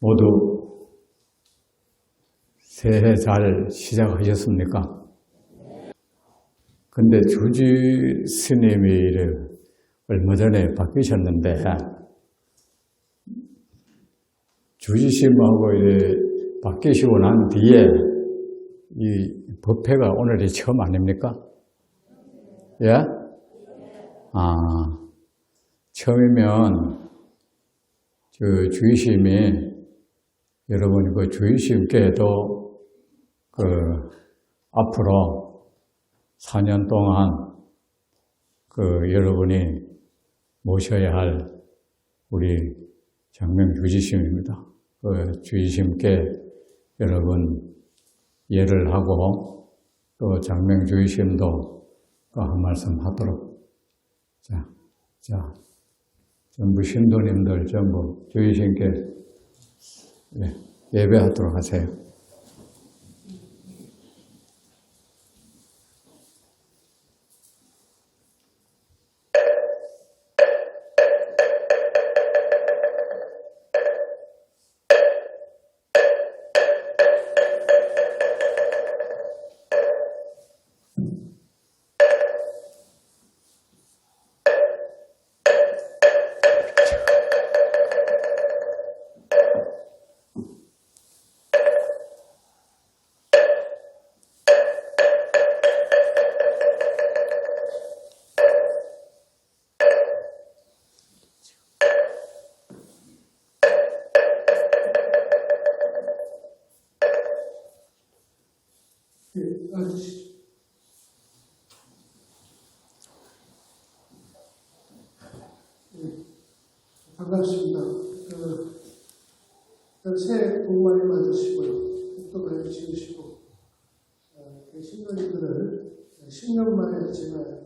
모두 새해 잘 시작하셨습니까? 근데 주지 스님이 얼마 전에 바뀌셨는데, 주지스님하고 바뀌시고 난 뒤에 이 법회가 오늘이 처음 아닙니까? 예? 처음이면 주의심이 여러분 주의심께도 앞으로 4년 동안 여러분이 모셔야 할 우리 장명 주지심입니다. 주지심께 여러분 예를 하고 또 장명 주지심도 한 말씀 하도록. 자, 전부 신도님들 전부 주지심께 예배하도록 하세요. 반갑습니다. 새해 복 많이 받으시고요. 또 많이 지으시고, 신도님들을 10년 만에 제가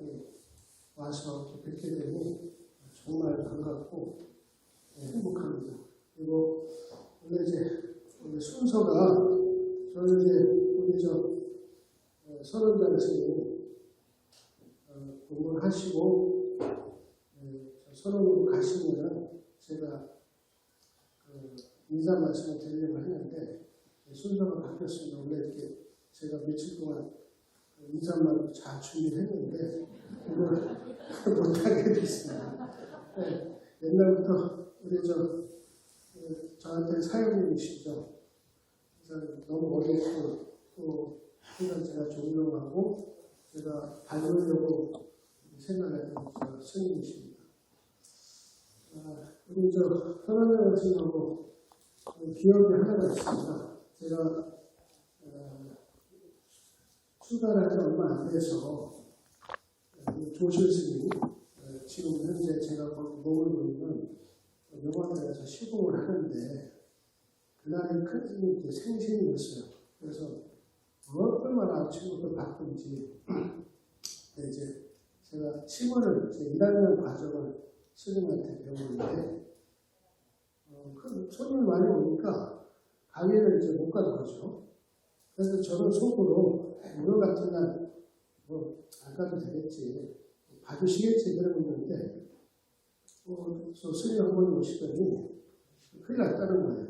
와서 뵙게 되니 정말 반갑고 행복합니다. 그리고 오늘 오늘 순서가 저는 우리 선원장 스님 공부를 하시고 선원으로 가시면은 제가 인사 말씀을 드리려고 했는데 순서가 바뀌었습니다. 원래 이렇게 제가 며칠 동안 인사말도 잘 준비했는데 그걸 못하게 됐습니다. 옛날부터 우리 저한테 사장님이시죠. 너무 어렵고 또 항상 제가 존경하고 제가 닮으려고 생각했던 스님이십니다. 우리 선원장 스님하고 기억이 하나가 있습니다. 제가 출가를 한 지 얼마 안 돼서 조실 스님, 지금 현재 제가 거기 머물고 있는 명화관에서 시공을 하는데 그날이 큰 스님 생신이었어요. 그래서 얼마나 친구들 바쁜지 제가 침원을 1학년 과정을 스님한테 배우는데 손님이 많이 오니까 강의를 못 가는 거죠. 그래서 저는 속으로 오늘 같은 날 안 가도 되겠지, 봐주시겠지 그러고 있는데 스님 한 번 오시더니 큰일 났다는 거예요.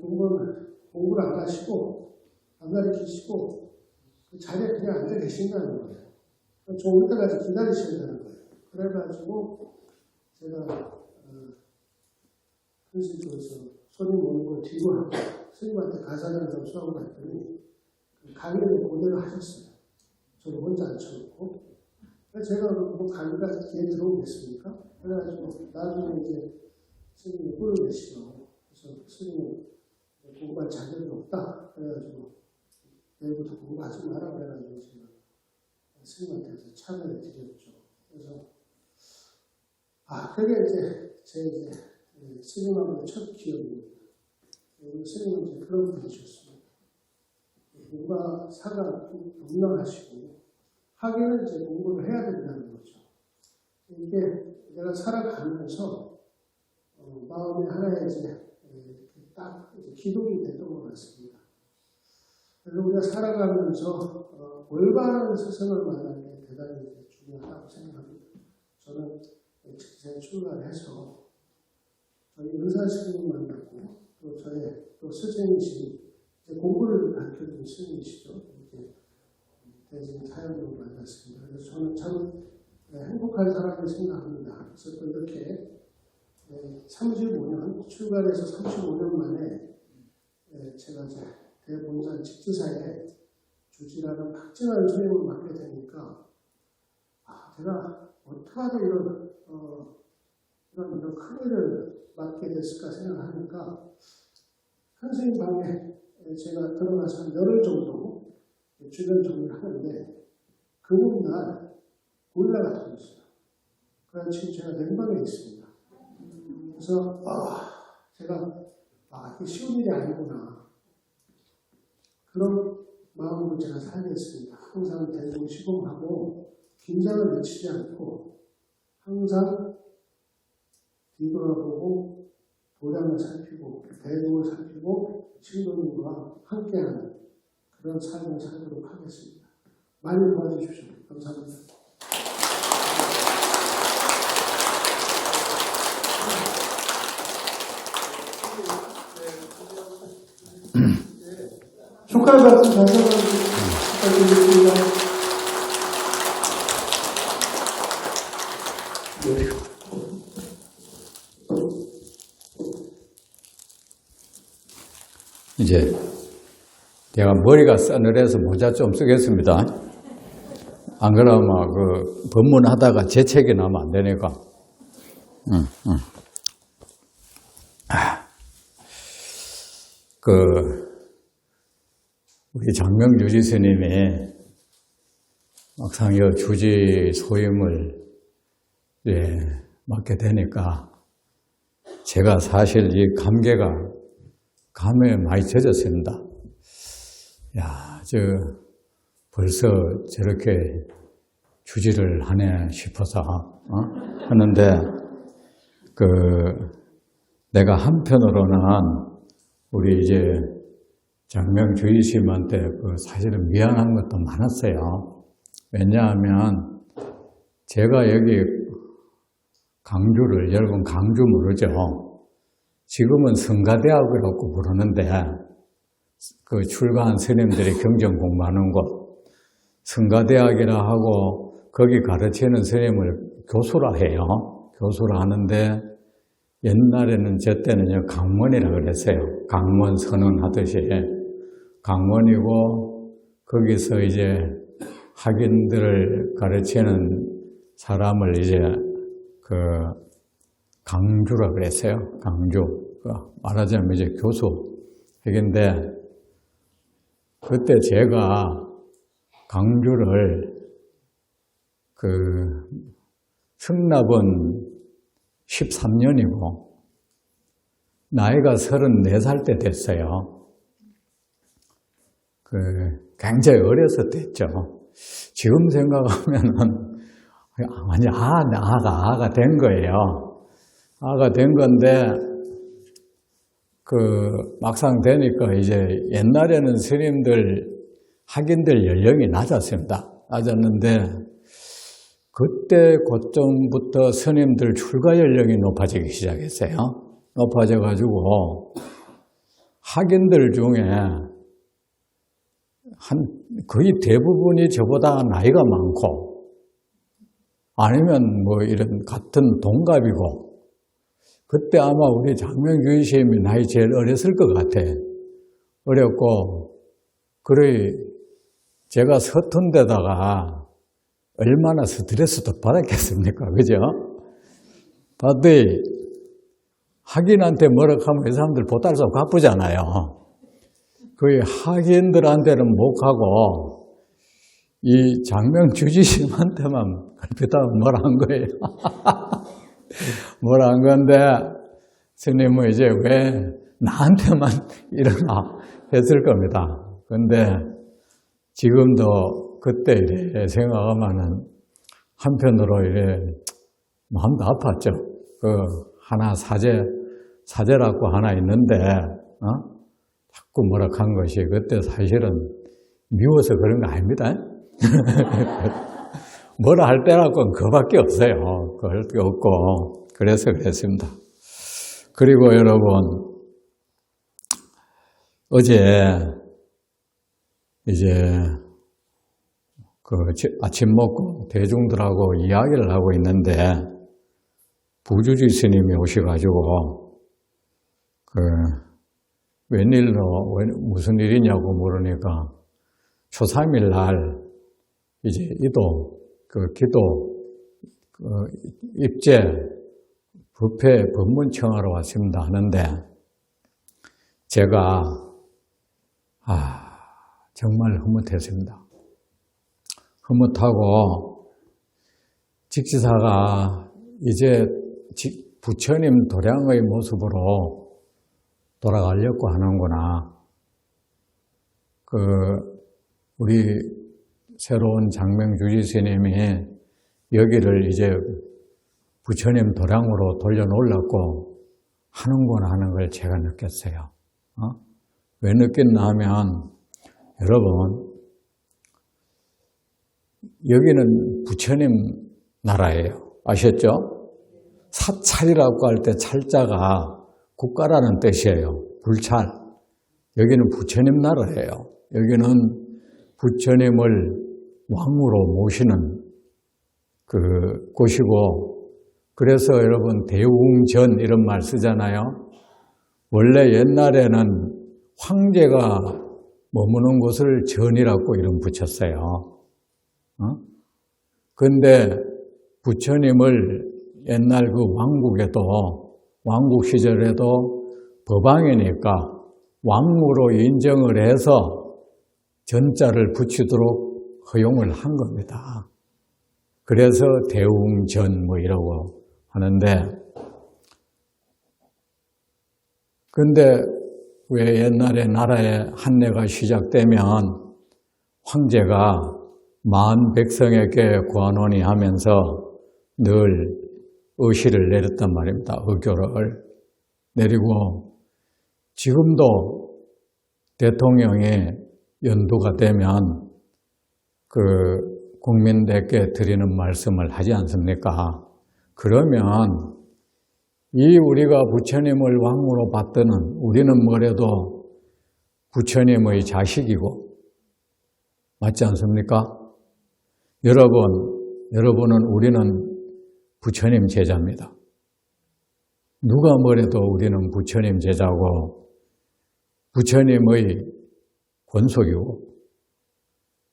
공부를 안 하시고 안 가르치시고 그 자리에 그냥 앉아 계신다는 거예요. 저 올 때까지 기다리신다는 거예요. 그래가지고 제가 현실적으로 손님 오는 걸 뒤로 하고 스님한테 가사를 접수하고 갔더니 강의를 그대로 하셨어요. 저를 혼자 앉혀놓고. 제가 강의가 뒤에 들어오겠습니까? 그래가지고 나중에 스님이 꿀을 내시고, 그래서 스님은 공부할 자격이 없다. 그래가지고 내일부터 공부하지 마라. 그래가지고 제가 스님한테 참여를 드렸죠. 그래서 그게 제 스님하고의 첫 기억입니다. 스님은 그런 분이셨습니다. 공부가 사가 분명하시고 하기는 공부를 해야 된다는 거죠. 이게 내가 살아가면서 마음에 하나의 딱 기록이 됐던 것 같습니다. 그래서 우리가 살아가면서 올바른 스승을 만나는 게 대단히 중요하다고 생각합니다. 저는 직장에 출가를 해서 저희 의사 스님을 만났고 또 스승이신 공부를 가르쳐준 스승이시죠. 이렇게 대신 사연으로 만났습니다. 그래서 저는 참 행복한 사람을 생각합니다. 그래서 또 이렇게 35년, 출간해서 35년 만에 제가 이제 대본산 집지사에 주지라는 박진환 선생님을 맡게 되니까 제가 어떻게 하다 이런 큰 일을 맡게 됐을까 생각하니까 선생님 방에 제가 들어가서 한 열흘 정도 주변 정리를 하는데 그날 올라가 있어요. 그래서 지금 제가 냉방에 있습니다. 그래서 제가 이게 쉬운 일이 아니구나. 그런 마음으로 제가 살겠습니다. 항상 대중 시공하고 긴장을 늦추지 않고 항상 뒤돌아보고 도량을 살피고 대중을 살피고 신도님과 함께하는 그런 삶을 살도록 하겠습니다. 많이 도와주십시오. 감사합니다. 축하의 박수 다시 한번 부탁드리겠습니다. 이제 제가 머리가 싸늘해서 모자 좀 쓰겠습니다. 안 그러면 그 법문하다가 재채기 나면 안 되니까. 우리 장명주지 스님이 막상 이 주지 소임을 맡게 되니까 제가 사실 이 감에 많이 젖었습니다. 벌써 저렇게 주지를 하네 싶어서 하는데 내가 한편으로는 우리 이제 장명주의심한테 사실은 미안한 것도 많았어요. 왜냐하면 제가 여기 강주를, 여러분 강주 모르죠? 지금은 성가대학이라고 부르는데 그 출가한 스님들이 경전 공부하는 곳 성가대학이라 하고 거기 가르치는 스님을 교수라 해요. 교수라 하는데 옛날에는 저 때는요 강문이라 그랬어요. 강문 선언하듯이 강문이고 거기서 이제 학인들을 가르치는 사람을 이제 강주라 그랬어요. 강주. 말하자면 이제 교수 핵인데 그때 제가 강주를 승납은 13년이고 나이가 34살 때 됐어요. 굉장히 어렸을 때 했죠. 지금 생각하면은 완전 아가 된 거예요. 아가 된 건데 막상 되니까 이제 옛날에는 스님들 학인들 연령이 낮았습니다. 낮았는데 그때 그때부터 스님들 출가 연령이 높아지기 시작했어요. 높아져가지고 학인들 중에 거의 대부분이 저보다 나이가 많고 아니면 뭐 이런 같은 동갑이고 그때 아마 우리 장명주의심이 나이 제일 어렸을 것 같아. 어렸고 그래 제가 서툰 데다가 얼마나 스트레스도 받았겠습니까? 그죠? 봤더니 학인한테 뭐라 하면 이 사람들 보따리 속 바쁘잖아요. 그 학인들한테는 못 가고 이 장명주지심한테만 걸핏하면 뭐라 한 거예요. 뭐라 한 건데 스님은 이제 왜 나한테만 일어나 했을 겁니다. 근데 지금도 그때 이래 생각하면은 한편으로 이래 마음도 아팠죠. 하나 사제라고 하나 있는데 자꾸 뭐라 한 것이 그때 사실은 미워서 그런 거 아닙니다. 뭐라 할 때라고는 그거밖에 없어요. 그럴 게 없고 그래서 그랬습니다. 그리고 여러분 어제 이제 아침 먹고 대중들하고 이야기를 하고 있는데 부주지 스님이 오셔가지고 웬일로 무슨 일이냐고 물으니까 초3일 날 이제 기도 입제 부패 법문청하러 왔습니다 하는데 제가 정말 흐뭇했습니다. 흐뭇하고 직지사가 이제 부처님 도량의 모습으로 돌아가려고 하는구나. 우리 새로운 장명주지 스님이 여기를 이제 부처님 도량으로 돌려놓으려고 하는구나 하는 걸 제가 느꼈어요. 왜 느꼈나 하면 여러분 여기는 부처님 나라예요. 아셨죠? 사찰이라고 할 때 찰자가 국가라는 뜻이에요. 불찰. 여기는 부처님 나라예요. 여기는 부처님을 왕으로 모시는 곳이고, 그래서 여러분 대웅전 이런 말 쓰잖아요. 원래 옛날에는 황제가 머무는 곳을 전이라고 이름 붙였어요. 근데 부처님을 옛날 왕국 시절에도 법왕이니까 왕으로 인정을 해서 전자를 붙이도록 허용을 한 겁니다. 그래서 대웅전 이라고 하는데, 근데 왜 옛날에 나라의 한례가 시작되면 황제가 만 백성에게 관원이 하면서 늘 의시를 내렸단 말입니다. 의교를 내리고, 지금도 대통령이 연두가 되면 국민들께 드리는 말씀을 하지 않습니까? 그러면 우리가 부처님을 왕으로 받드는 우리는 뭐래도 부처님의 자식이고, 맞지 않습니까? 여러분은 우리는 부처님 제자입니다. 누가 뭐래도 우리는 부처님 제자고 부처님의 권속이고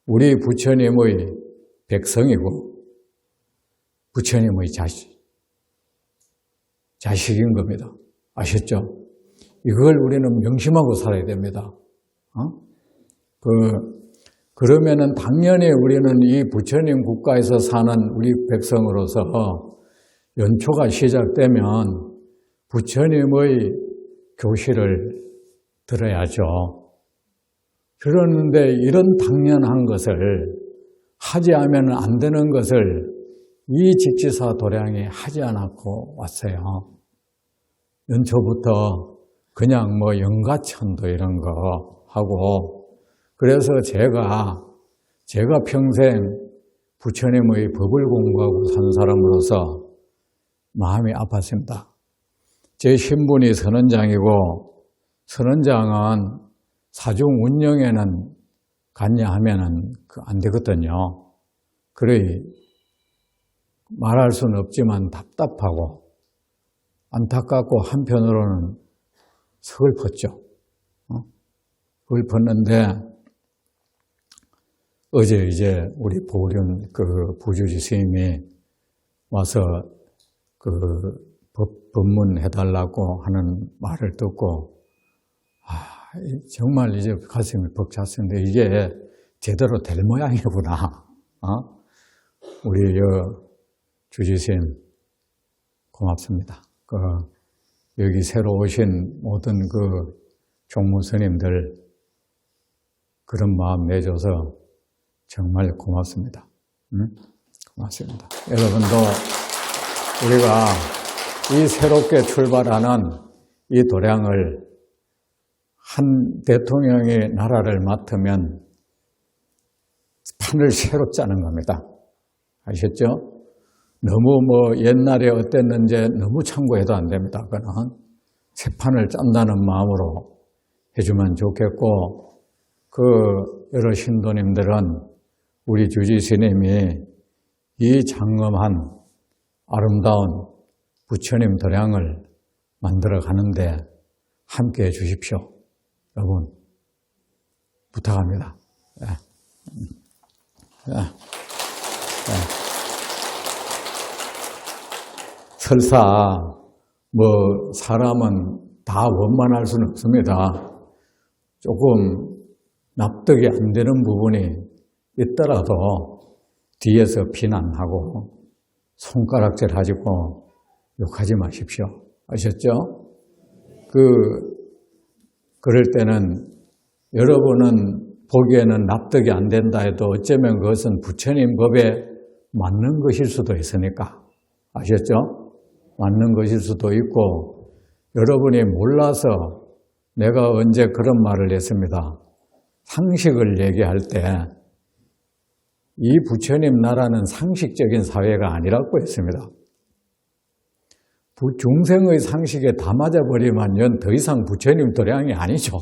우리 부처님의 백성이고 부처님의 자식인 겁니다. 아셨죠? 이걸 우리는 명심하고 살아야 됩니다. 그러면은 당연히 우리는 이 부처님 국가에서 사는 우리 백성으로서 연초가 시작되면 부처님의 교실을 들어야죠. 그러는데 이런 당연한 것을 하지 않으면 안 되는 것을 이 직지사 도량이 하지 않았고 왔어요. 연초부터 그냥 영가천도 이런 거 하고, 그래서 제가 평생 부처님의 법을 공부하고 산 사람으로서 마음이 아팠습니다. 제 신분이 선원장이고, 선원장은 사중 운영에는 갔냐 하면은 안 되거든요. 그래 말할 수는 없지만 답답하고 안타깝고 한편으로는 서글펐죠. 서글펐는데 어제 이제 우리 보륜 부주지 스님이 와서 법문해달라고 하는 말을 듣고 정말 이제 가슴이 벅찼는데 이게 제대로 될 모양이구나. 우리 주지스님 고맙습니다. 여기 새로 오신 모든 종무스님들 그런 마음 내줘서 정말 고맙습니다. 고맙습니다. 여러분도 우리가 이 새롭게 출발하는 이 도량을 한 대통령이 나라를 맡으면 판을 새로 짜는 겁니다. 아셨죠? 너무 옛날에 어땠는지 너무 참고해도 안 됩니다. 그거는 새 판을 짠다는 마음으로 해주면 좋겠고, 여러 신도님들은 우리 주지스님이 이 장엄한 아름다운 부처님 도량을 만들어 가는데 함께 해 주십시오. 여러분, 부탁합니다. 예. 예. 예. 설사, 사람은 다 원만할 수는 없습니다. 조금 납득이 안 되는 부분이 있더라도 뒤에서 비난하고 손가락질 하시고 욕하지 마십시오. 아셨죠? 그럴 때는 여러분은 보기에는 납득이 안 된다 해도 어쩌면 그것은 부처님 법에 맞는 것일 수도 있으니까. 아셨죠? 맞는 것일 수도 있고, 여러분이 몰라서 내가 언제 그런 말을 했습니다. 상식을 얘기할 때 이 부처님 나라는 상식적인 사회가 아니라고 했습니다. 중생의 상식에 다 맞아버리면 더 이상 부처님 도량이 아니죠.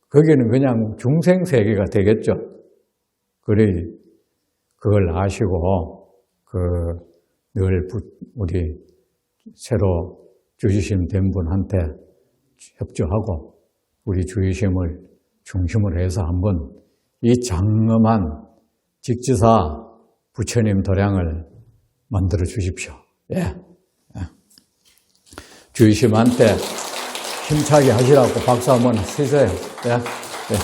거기는 그냥 중생 세계가 되겠죠. 그걸 아시고 늘 우리 새로 주지심 된 분한테 협조하고 우리 주지심을 중심으로 해서 한번 이 장엄한 직지사 부처님 도량을 만들어 주십시오. 예. 주지심한테 힘차게 하시라고 박수 한번 치세요. 예. 예.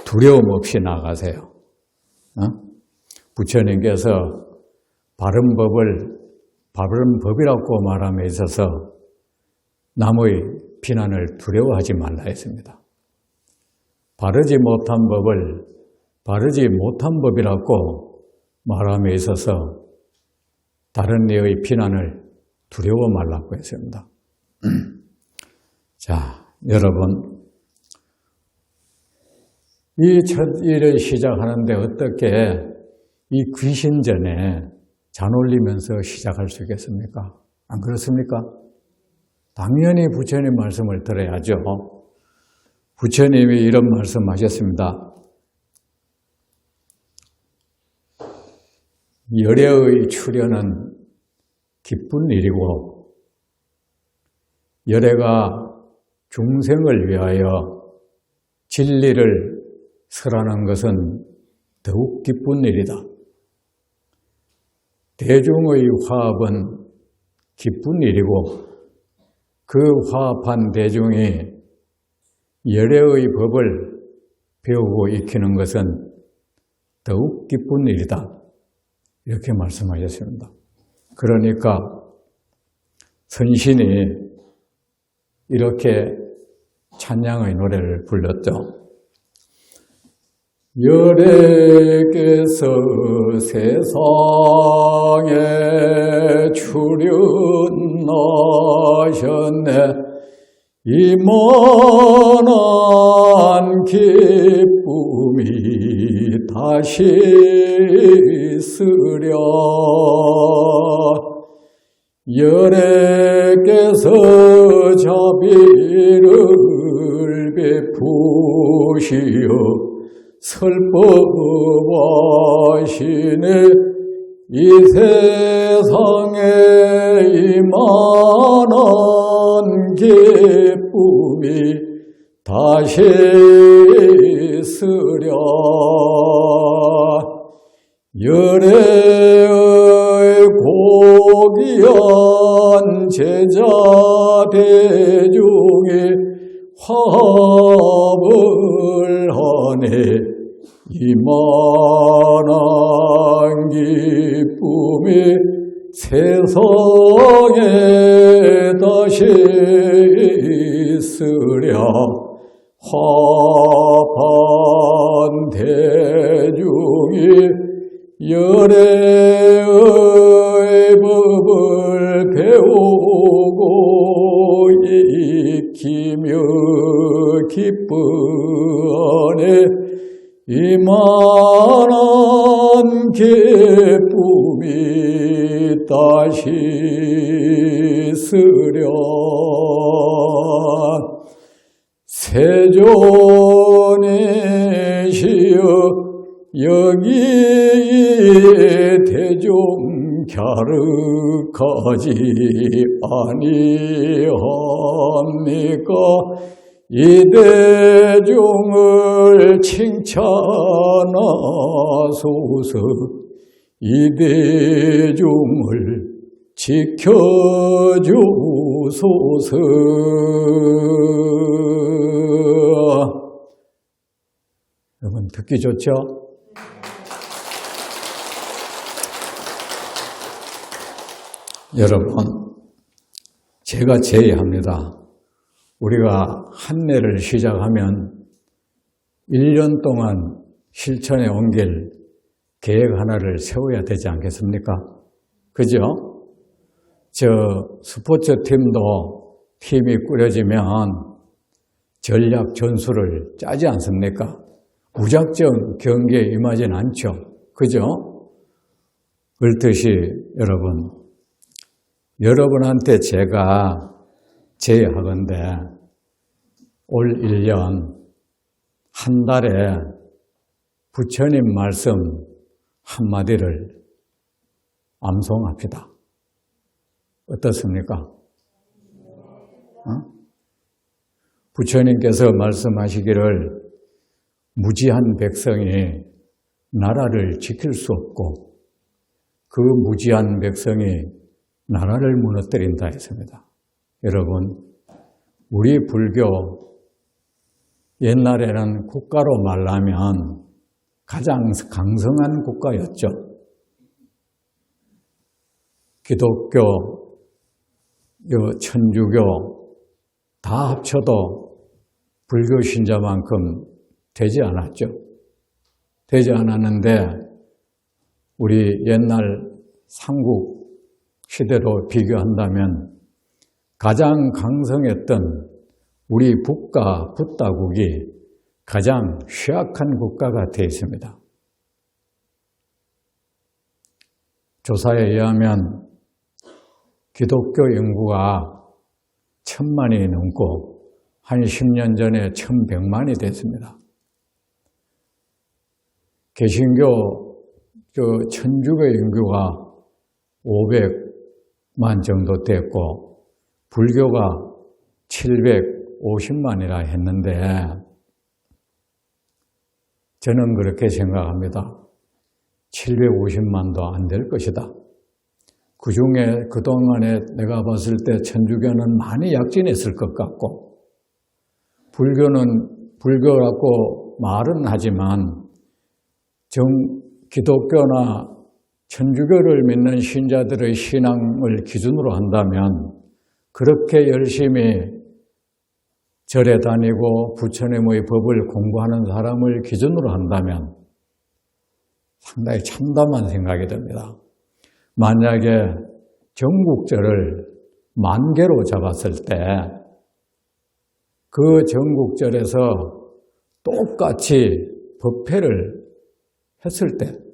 두려움 없이 나가세요. 부처님께서 바른 법이라고 말함에 있어서 남의 비난을 두려워하지 말라 했습니다. 바르지 못한 법이라고 말함에 있어서 다른 이의 비난을 두려워 말라고 했습니다. 자, 여러분, 이 첫 일을 시작하는데 어떻게 이 귀신전에 잔올리면서 시작할 수 있겠습니까? 안 그렇습니까? 당연히 부처님 말씀을 들어야죠. 부처님이 이런 말씀하셨습니다. 열애의 출현은 기쁜 일이고 열애가 중생을 위하여 진리를 설하는 것은 더욱 기쁜 일이다. 대중의 화합은 기쁜 일이고 그 화합한 대중이 열애의 법을 배우고 익히는 것은 더욱 기쁜 일이다. 이렇게 말씀하셨습니다. 그러니까 선신이 이렇게 찬양의 노래를 불렀죠. 열애께서 세상에 출현하셨네. 이만한 기쁨이 다시 있으랴. 열애께서 자비를 베푸시어 설법하시네. 이 세상에 이만한 기쁨이 다시 있으랴. 열애의 고귀한 제자 대중이 화합을 하네. 이만한 기쁨이 세상에 다시 있으랴. 화합한 대중이 열애의 법을 배우고 익히며 기뻐하네. 이만한 기쁨이 다시 있으려 세존의 시여 여기 대중 갸륵하지 아니합니까? 이 대중을 칭찬하소서. 이 대중을 지켜주소서. 여러분 듣기 좋죠? 여러분, 제가 제의합니다. 우리가 한 해를 시작하면 1년 동안 실천에 옮길 계획 하나를 세워야 되지 않겠습니까? 그죠? 저 스포츠 팀이 꾸려지면 전략 전술을 짜지 않습니까? 무작정 경기에 임하진 않죠. 그죠? 그렇듯이 여러분한테 제가 제의하건대 올 1년 한 달에 부처님 말씀 한마디를 암송합시다. 어떻습니까? 부처님께서 말씀하시기를 무지한 백성이 나라를 지킬 수 없고 그 무지한 백성이 나라를 무너뜨린다 했습니다. 여러분, 우리 불교 옛날에는 국가로 말하면 가장 강성한 국가였죠. 기독교, 천주교 다 합쳐도 불교 신자만큼 되지 않았죠. 되지 않았는데 우리 옛날 삼국 시대로 비교한다면 가장 강성했던 우리 북다국이 가장 취약한 국가가 되어 있습니다. 조사에 의하면 기독교 인구가 1000만이 넘고 한 10년 전에 1100만이 됐습니다. 개신교, 천주교 인구가 500만 정도 됐고 불교가 750만이라 했는데 저는 그렇게 생각합니다. 750만도 안 될 것이다. 그 중에 그동안에 내가 봤을 때 천주교는 많이 약진했을 것 같고 불교는 불교라고 말은 하지만 기독교나 천주교를 믿는 신자들의 신앙을 기준으로 한다면 그렇게 열심히 절에 다니고 부처님의 법을 공부하는 사람을 기준으로 한다면 상당히 참담한 생각이 듭니다. 만약에 전국절을 10,000개로 잡았을 때 그 전국절에서 똑같이 법회를 했을 때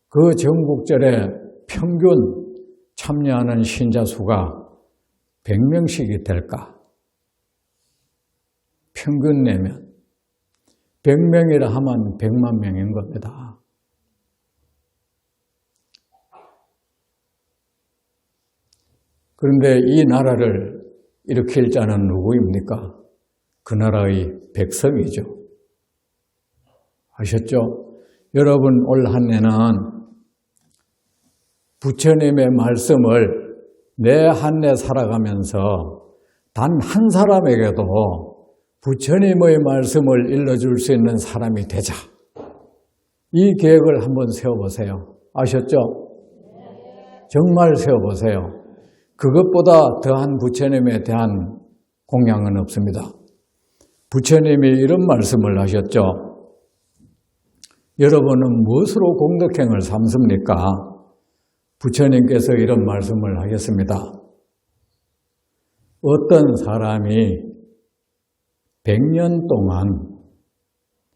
그 전국절에 평균 참여하는 신자 수가 100명씩이 될까? 평균 내면 100명이라 하면 100만 명인 겁니다. 그런데 이 나라를 일으킬 자는 누구입니까? 그 나라의 백성이죠. 아셨죠? 여러분 올 한 해는 부처님의 말씀을 내 한 해 살아가면서 단 한 사람에게도 부처님의 말씀을 일러줄 수 있는 사람이 되자. 이 계획을 한번 세워보세요. 아셨죠? 정말 세워보세요. 그것보다 더한 부처님에 대한 공양은 없습니다. 부처님이 이런 말씀을 하셨죠. 여러분은 무엇으로 공덕행을 삼습니까? 부처님께서 이런 말씀을 하겠습니다. 어떤 사람이 100년 동안,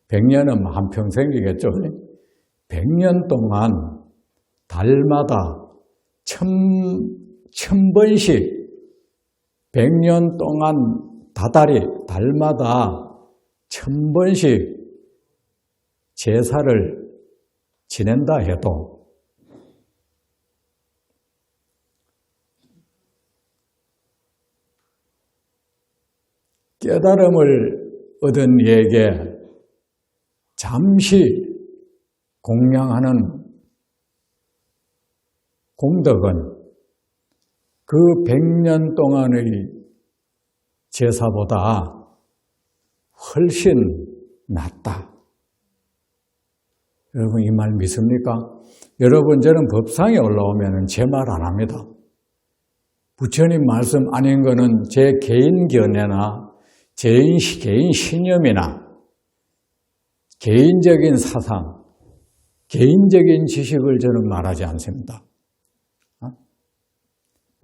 100년은 한평생이겠죠. 100년 동안 달마다 천번씩 100년 동안 달마다 1000번씩 제사를 지낸다 해도 깨달음을 얻은 이에게 잠시 공양하는功德은 그 100년 동안의 제사보다 훨씬 낫다. 여러분 이 말 믿습니까? 여러분 저는 법상에 올라오면 제 말 안 합니다. 부처님 말씀 아닌 거는 제 개인 견해나 개인 신념이나 개인적인 사상, 개인적인 지식을 저는 말하지 않습니다.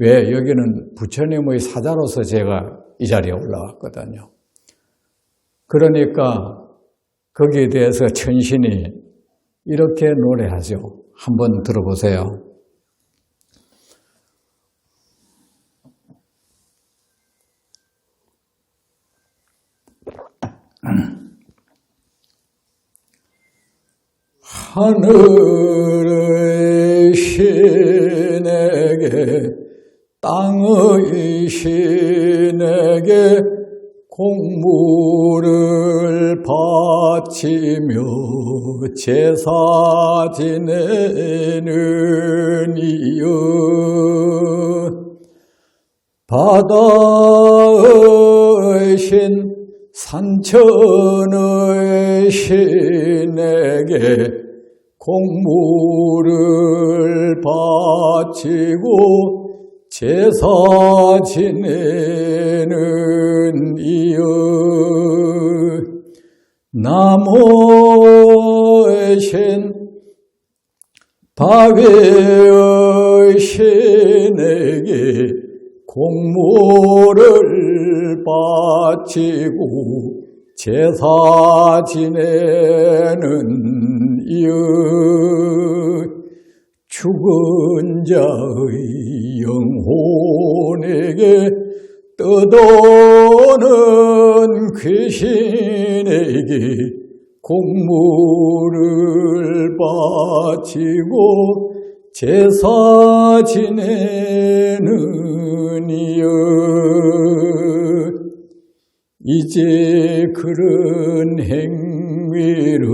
왜? 여기는 부처님의 사자로서 제가 이 자리에 올라왔거든요. 그러니까 거기에 대해서 천신이 이렇게 노래하죠. 한번 들어보세요. 하늘의 신에게 땅의 신에게 공물을 바치며 제사 지내는 이여 바다의 신 산천의 신에게 공물을 바치고 제사 지내는 이여 나무의 신 박외의 신에게 공물을 바치고 제사 지내는 이여 죽은 자의 영혼에게 떠도는 귀신에게 공물을 바치고 제사 지내는 이여 이제 그런 행위를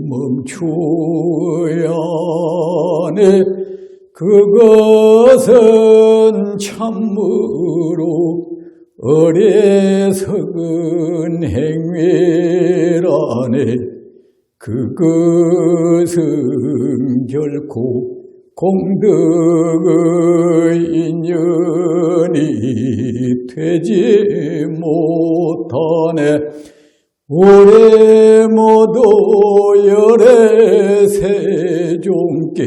멈추어야 하네 그것은 참으로 어리석은 행위라네 그것은 결코 공덕의 인연이 되지 못하네 우리 모두 열애 세종께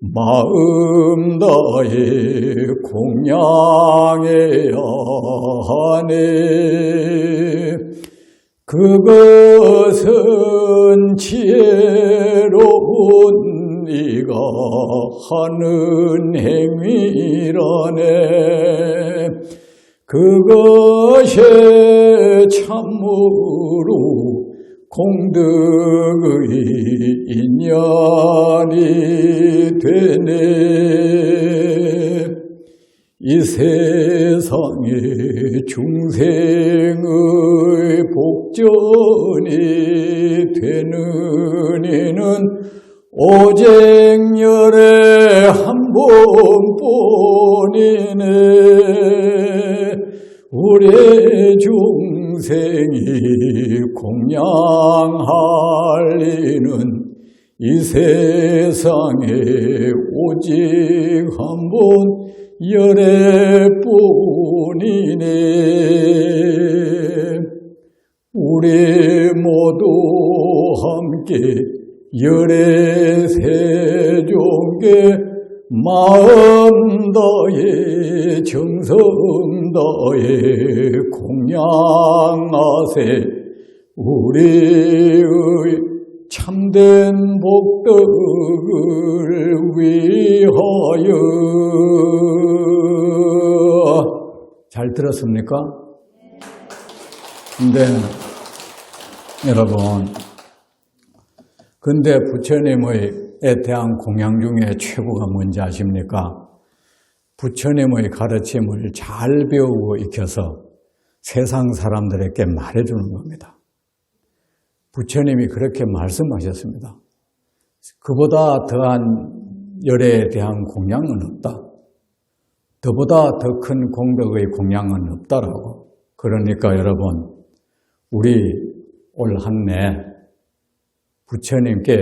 마음 다해 공양해야 하네 그것은 지혜로운 네가 하는 행위라네 그것이 참으로 공덕의 인연이 되네 이 세상에 중생의 복전이 되는 이는 오직 열에 한 번뿐이네 우리 중생이 공양할 이는 이 세상에 오직 한 번 열애 뿐이네 우리 모두 함께 열애 세종께 마음 다해 정성 다해 공양하세 우리의 참된 복덕을 위하여. 잘 들었습니까? 근데 여러분, 근데 부처님에 대한 공양 중에 최고가 뭔지 아십니까? 부처님의 가르침을 잘 배우고 익혀서 세상 사람들에게 말해주는 겁니다. 부처님이 그렇게 말씀하셨습니다. 그보다 더한 열애에 대한 공양은 없다. 더보다 더 큰 공덕의 공양은 없다라고. 그러니까 여러분, 우리 올 한 해 부처님께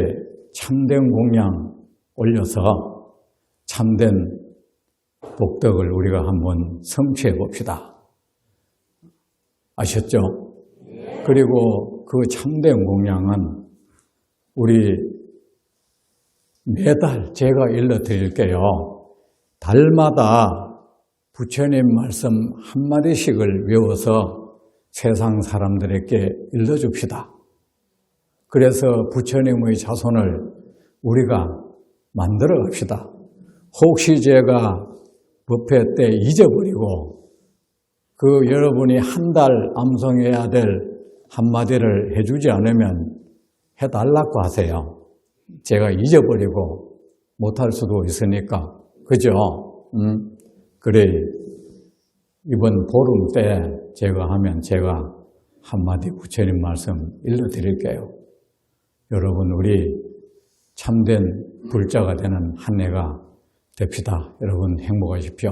참된 공양 올려서 참된 복덕을 우리가 한번 성취해 봅시다. 아셨죠? 그리고 그 참된 공양은 우리 매달 제가 일러드릴게요. 달마다 부처님 말씀 한마디씩을 외워서 세상 사람들에게 일러줍시다. 그래서 부처님의 자손을 우리가 만들어 갑시다. 혹시 제가 법회 때 잊어버리고 그 여러분이 한 달 암송해야 될 한마디를 해주지 않으면 해달라고 하세요. 제가 잊어버리고 못할 수도 있으니까. 그죠? 그래, 이번 보름 때 제가 하면 제가 한마디 부처님 말씀 일러드릴게요. 여러분, 우리 참된 불자가 되는 한 해가 됩시다. 여러분 행복하십시오.